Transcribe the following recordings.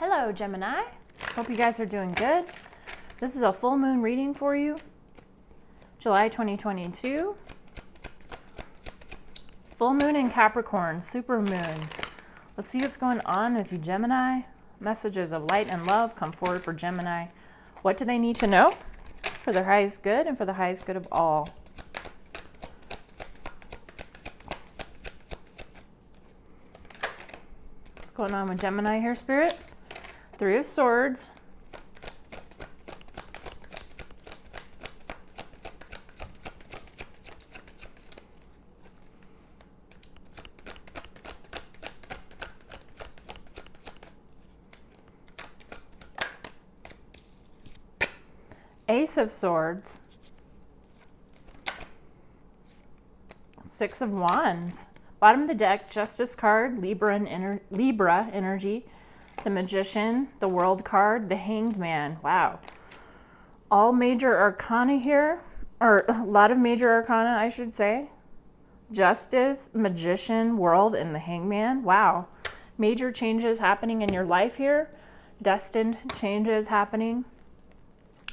Hello, Gemini. Hope you guys are doing good. This is a full moon reading for you, July 2022. Full moon in Capricorn, super moon. Let's see what's going on with you, Gemini. Messages of light and love come forward for Gemini. What do they need to know for their highest good and for the highest good of all? What's going on with Gemini here, Spirit? Three of Swords. Ace of Swords. Six of Wands. Bottom of the deck, Justice card, Libra energy, the Magician, the World card, the Hanged Man. Wow. All major arcana here, or a lot of major arcana, I should say. Justice, Magician, World, and the Hanged Man. Wow. Major changes happening in your life here. Destined changes happening.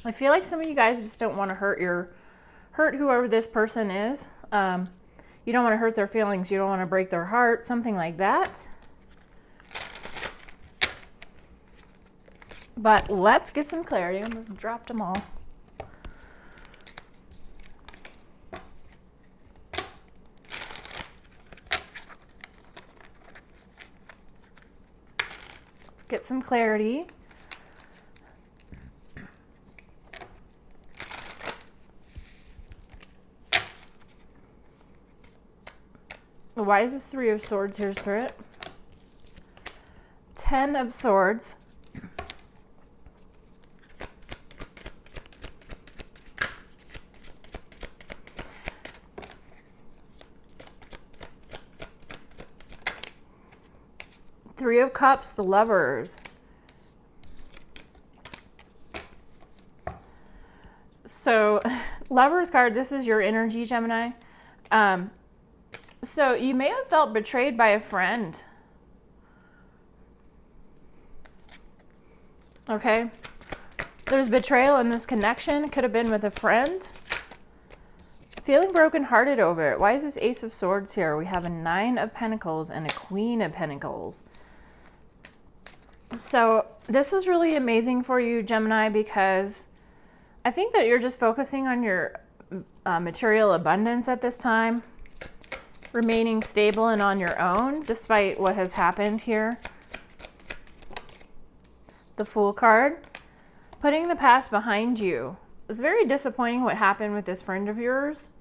I feel like some of you guys just don't want to hurt whoever this person is. You don't want to hurt their feelings. You don't want to break their heart, something like that. But let's get some clarity. I almost dropped them all. Let's get some clarity. Why is this Three of Swords here, Spirit? 10 of Swords. Three of Cups, the Lovers. So, Lovers card, this is your energy, Gemini. So you may have felt betrayed by a friend. Okay? There's betrayal in this connection. It could have been with a friend. Feeling brokenhearted over it. Why is this Ace of Swords here? We have a Nine of Pentacles and a Queen of Pentacles. So this is really amazing for you, Gemini, because I think that you're just focusing on your material abundance at this time. Remaining stable and on your own, despite what has happened here. The Fool card. Putting the past behind you. It's very disappointing what happened with this friend of yours.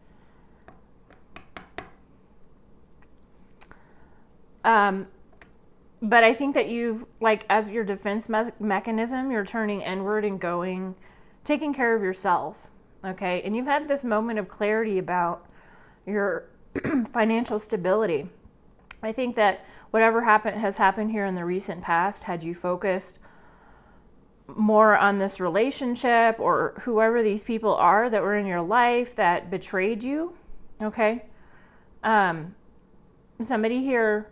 But I think that you've, like, as your defense mechanism, you're turning inward and taking care of yourself. Okay? And you've had this moment of clarity about your financial stability. I think that whatever has happened here in the recent past, had you focused more on this relationship or whoever these people are that were in your life that betrayed you, okay? Somebody here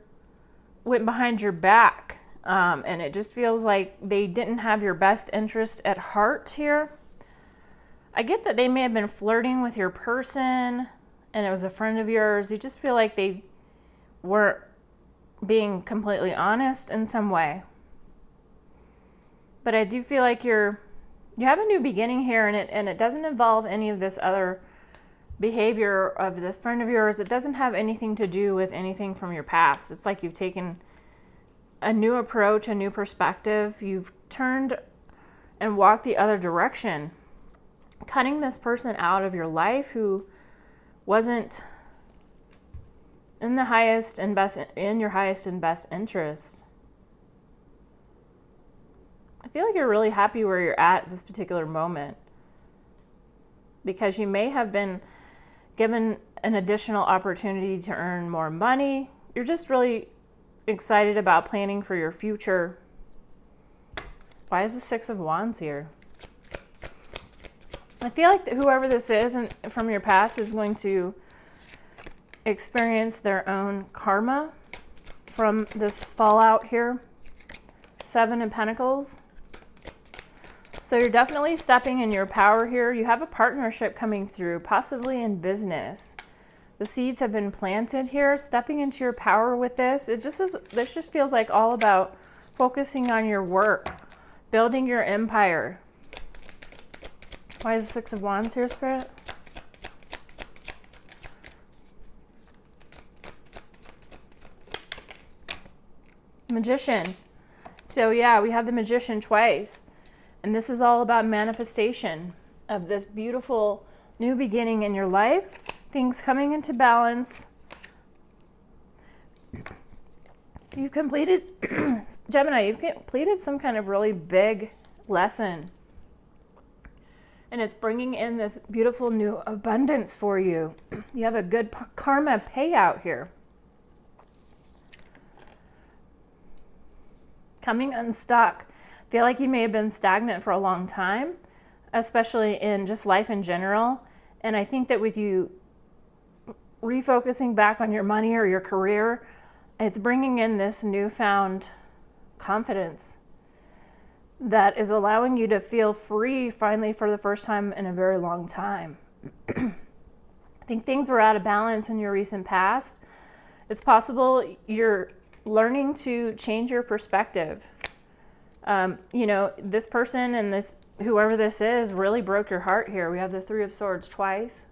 went behind your back, and it just feels like they didn't have your best interest at heart here. I get that they may have been flirting with your person, and it was a friend of yours. You just feel like they weren't being completely honest in some way. But I do feel like you have a new beginning here, and it doesn't involve any of this other behavior of this friend of yours. It doesn't have anything to do with anything from your past. It's like you've taken a new approach, a new perspective. You've turned and walked the other direction, cutting this person out of your life who wasn't in your highest and best interest. I feel like you're really happy where you're at this particular moment, because you may have been given an additional opportunity to earn more money. You're just really excited about planning for your future. Why is the Six of Wands here? I feel like whoever this is and from your past is going to experience their own karma from this fallout here. Seven of Pentacles. So you're definitely stepping in your power here. You have a partnership coming through, possibly in business. The seeds have been planted here, stepping into your power with this. This just feels like all about focusing on your work, building your empire. Why is the Six of Wands here, Spirit? Magician. So yeah, we have the Magician twice. And this is all about manifestation of this beautiful new beginning in your life. Things coming into balance. You've completed, Gemini, you've completed some kind of really big lesson. And it's bringing in this beautiful new abundance for you. You have a good karma payout here. Coming unstuck. Feel like you may have been stagnant for a long time, especially in just life in general. And I think that with you refocusing back on your money or your career, it's bringing in this newfound confidence that is allowing you to feel free finally for the first time in a very long time. I think things were out of balance in your recent past. It's possible you're learning to change your perspective. You know, this person and this whoever this is really broke your heart here. We have the Three of Swords twice.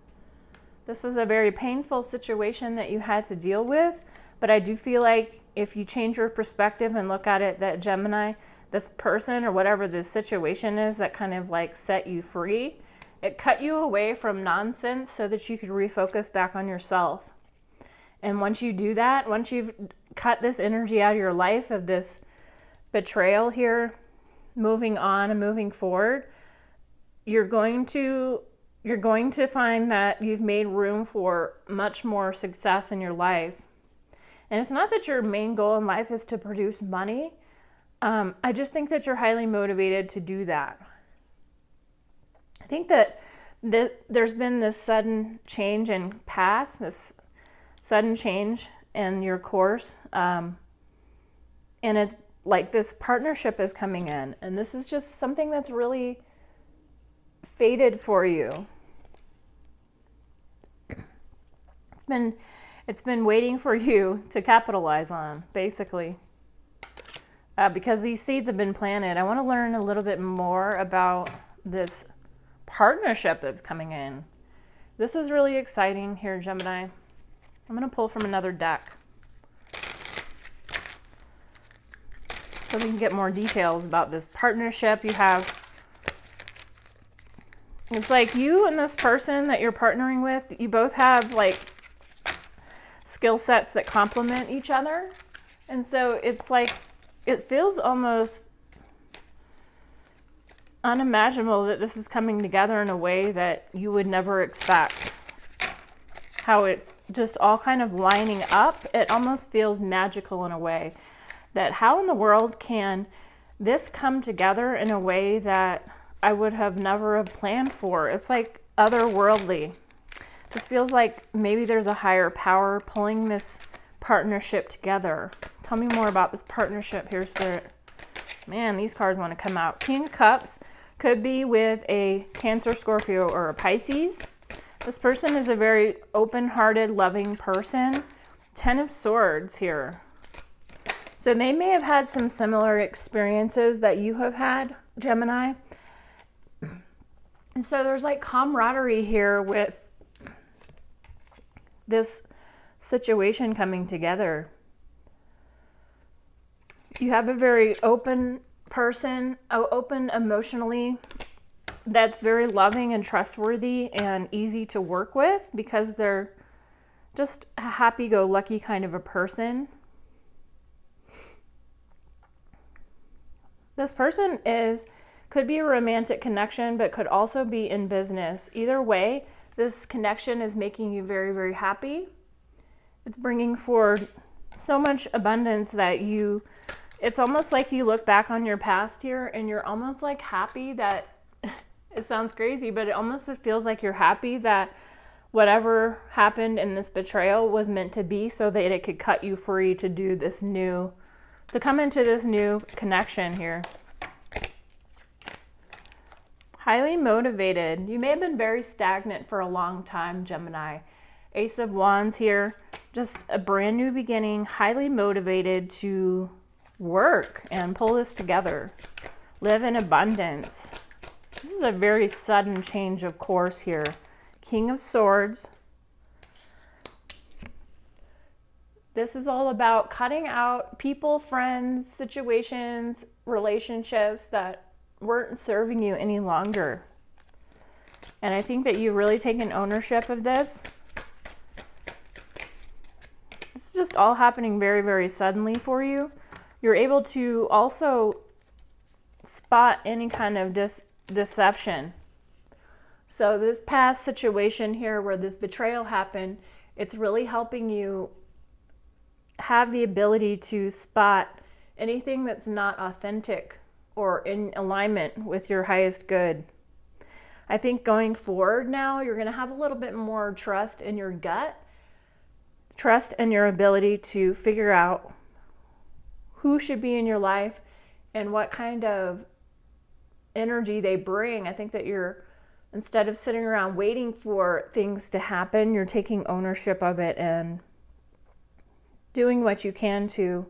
This was a very painful situation that you had to deal with, but I do feel like if you change your perspective and look at it that Gemini, this person or whatever this situation is that kind of like set you free, it cut you away from nonsense so that you could refocus back on yourself. And once you do that, once you've cut this energy out of your life of this betrayal here, moving on and moving forward, you're going to find that you've made room for much more success in your life. And it's not that your main goal in life is to produce money. I just think that you're highly motivated to do that. I think that there's been this sudden change in path, this sudden change in your course. And it's like this partnership is coming in. And this is just something that's really fated for you. It's been waiting for you to capitalize on, basically. Because these seeds have been planted. I want to learn a little bit more about this partnership that's coming in. This is really exciting here, Gemini. I'm going to pull from another deck so we can get more details about this partnership you have. It's like you and this person that you're partnering with, you both have like skill sets that complement each other. And so it's like, it feels almost unimaginable that this is coming together in a way that you would never expect. How it's just all kind of lining up. It almost feels magical in a way. That how in the world can this come together in a way that I would have never have planned for? It's like otherworldly. Just feels like maybe there's a higher power pulling this partnership together. Tell me more about this partnership here, Spirit. Man, these cards want to come out. King of Cups could be with a Cancer, Scorpio, or a Pisces. This person is a very open-hearted, loving person. Ten of Swords here. So they may have had some similar experiences that you have had, Gemini. And so there's like camaraderie here with this situation coming together. You have a very open person, open emotionally, that's very loving and trustworthy and easy to work with because they're just a happy-go-lucky kind of a person. This person could be a romantic connection, but could also be in business. Either way, this connection is making you very, very happy. It's bringing forward so much abundance that it's almost like you look back on your past here and you're almost like happy that, it sounds crazy, but it almost feels like you're happy that whatever happened in this betrayal was meant to be so that it could cut you free to do this new to come into this new connection here. Highly motivated. You may have been very stagnant for a long time, Gemini. Ace of Wands here. Just a brand new beginning. Highly motivated to work and pull this together. Live in abundance. This is a very sudden change of course here. King of Swords. This is all about cutting out people, friends, situations, relationships that weren't serving you any longer. And I think that you've really taken ownership of this. This is just all happening very, very suddenly for you. You're able to also spot any kind of deception. So this past situation here where this betrayal happened, it's really helping you have the ability to spot anything that's not authentic or in alignment with your highest good. I think going forward now, you're going to have a little bit more trust in your gut, trust in your ability to figure out who should be in your life and what kind of energy they bring. I think that you're, instead of sitting around waiting for things to happen, you're taking ownership of it and doing what you can to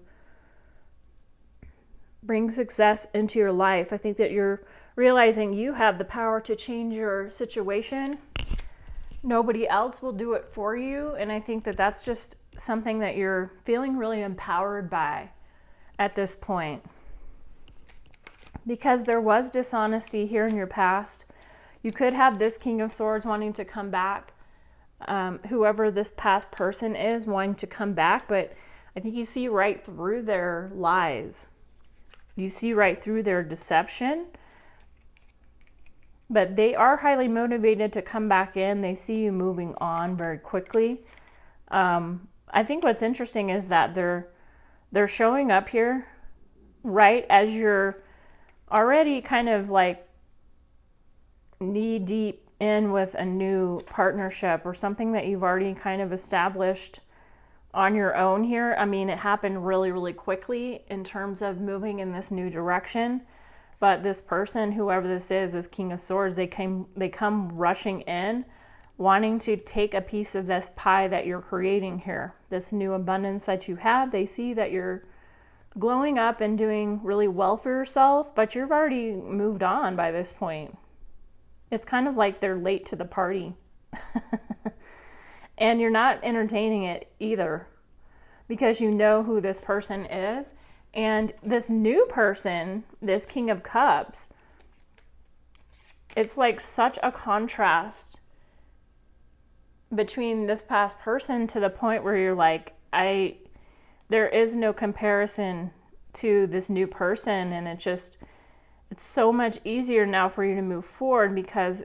bring success into your life. I think that you're realizing you have the power to change your situation. Nobody else will do it for you. And I think that that's just something that you're feeling really empowered by at this point. Because there was dishonesty here in your past. You could have this King of Swords wanting to come back. Whoever this past person is wanting to come back. But I think you see right through their lies. You see right through their deception. But they are highly motivated to come back in. They see you moving on very quickly. I think what's interesting is that they're showing up here right as you're already kind of like knee deep in with a new partnership or something that you've already kind of established on your own here. I mean, it happened really, really quickly in terms of moving in this new direction. But this person, whoever this is King of Swords, they come rushing in, wanting to take a piece of this pie that you're creating here. This new abundance that you have. They see that you're glowing up and doing really well for yourself, but you've already moved on by this point. It's kind of like they're late to the party. And you're not entertaining it either because you know who this person is. And this new person, this King of Cups, it's like such a contrast between this past person to the point where you're like, there is no comparison to this new person. And it's so much easier now for you to move forward because,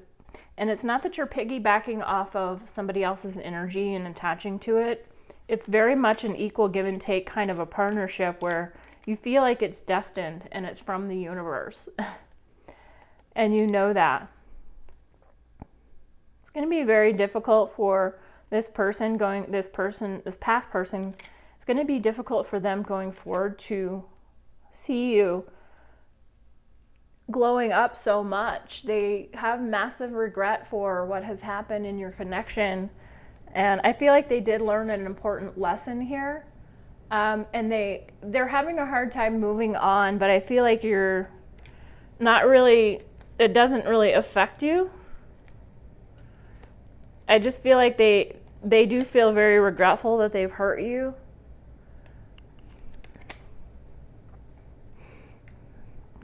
and it's not that you're piggybacking off of somebody else's energy and attaching to it. It's very much an equal give and take kind of a partnership where you feel like it's destined and it's from the universe. And you know that. It's going to be very difficult for this past person, it's going to be difficult for them going forward to see you glowing up so much. They have massive regret for what has happened in your connection. And I feel like they did learn an important lesson here. And they're having a hard time moving on, but I feel like you're not really, it doesn't really affect you. I just feel like they do feel very regretful that they've hurt you.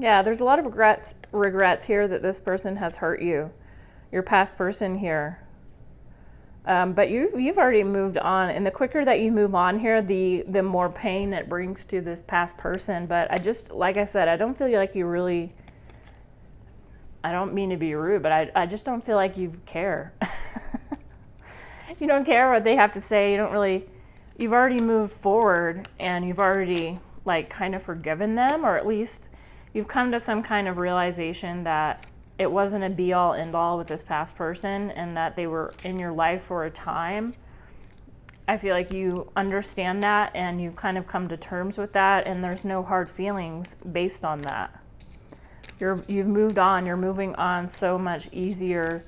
Yeah, there's a lot of regrets here that this person has hurt you, your past person here. But you've already moved on, and the quicker that you move on here, the more pain it brings to this past person. But like I said, I don't feel like you really, I don't mean to be rude, but I just don't feel like you care. You don't care what they have to say. You've already moved forward, and you've already like kind of forgiven them, or at least you've come to some kind of realization that it wasn't a be-all, end-all with this past person and that they were in your life for a time. I feel like you understand that and you've kind of come to terms with that, and there's no hard feelings based on that. You've moved on. You're moving on so much easier,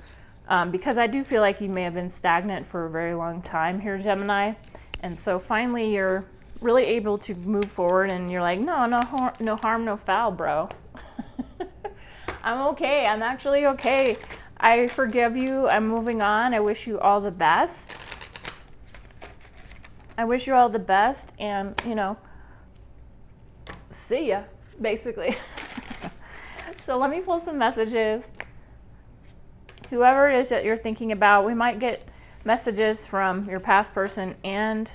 because I do feel like you may have been stagnant for a very long time here, Gemini. And so finally you're really able to move forward, and you're like, no harm, no foul, bro. I'm okay. I'm actually okay. I forgive you. I'm moving on. I wish you all the best. I wish you all the best, and, you know, see ya, basically. So let me pull some messages. Whoever it is that you're thinking about, we might get messages from your past person and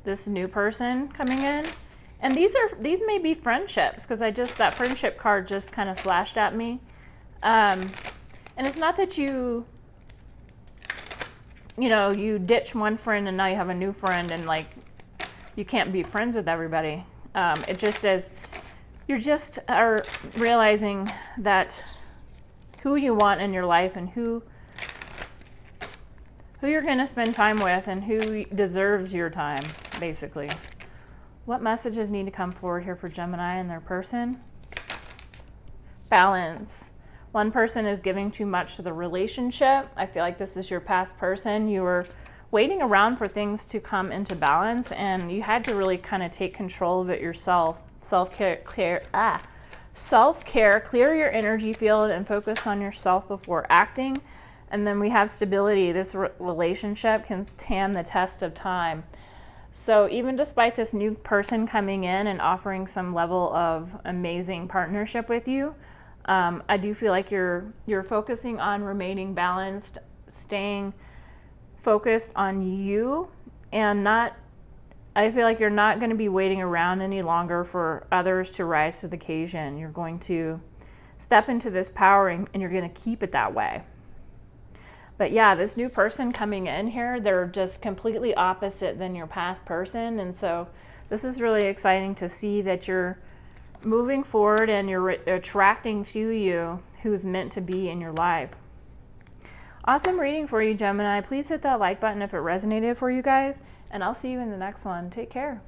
this new person coming in. And these may be friendships, because that friendship card just kind of flashed at me. And it's not that you ditch one friend and now you have a new friend and like you can't be friends with everybody. It just is, you just are realizing that who you want in your life and who you're going to spend time with and who deserves your time, basically. What messages need to come forward here for Gemini and their person? Balance. One person is giving too much to the relationship. I feel like this is your past person. You were waiting around for things to come into balance, and you had to really kind of take control of it yourself. Self-care, clear your energy field and focus on yourself before acting. And then we have stability. This relationship can stand the test of time. So even despite this new person coming in and offering some level of amazing partnership with you, I do feel like you're focusing on remaining balanced, staying focused on you, and I feel like you're not going to be waiting around any longer for others to rise to the occasion. You're going to step into this power, and you're going to keep it that way. But yeah, this new person coming in here, they're just completely opposite than your past person. And so this is really exciting to see that you're moving forward and you're attracting to you who's meant to be in your life. Awesome reading for you, Gemini. Please hit that like button if it resonated for you guys, and I'll see you in the next one. Take care.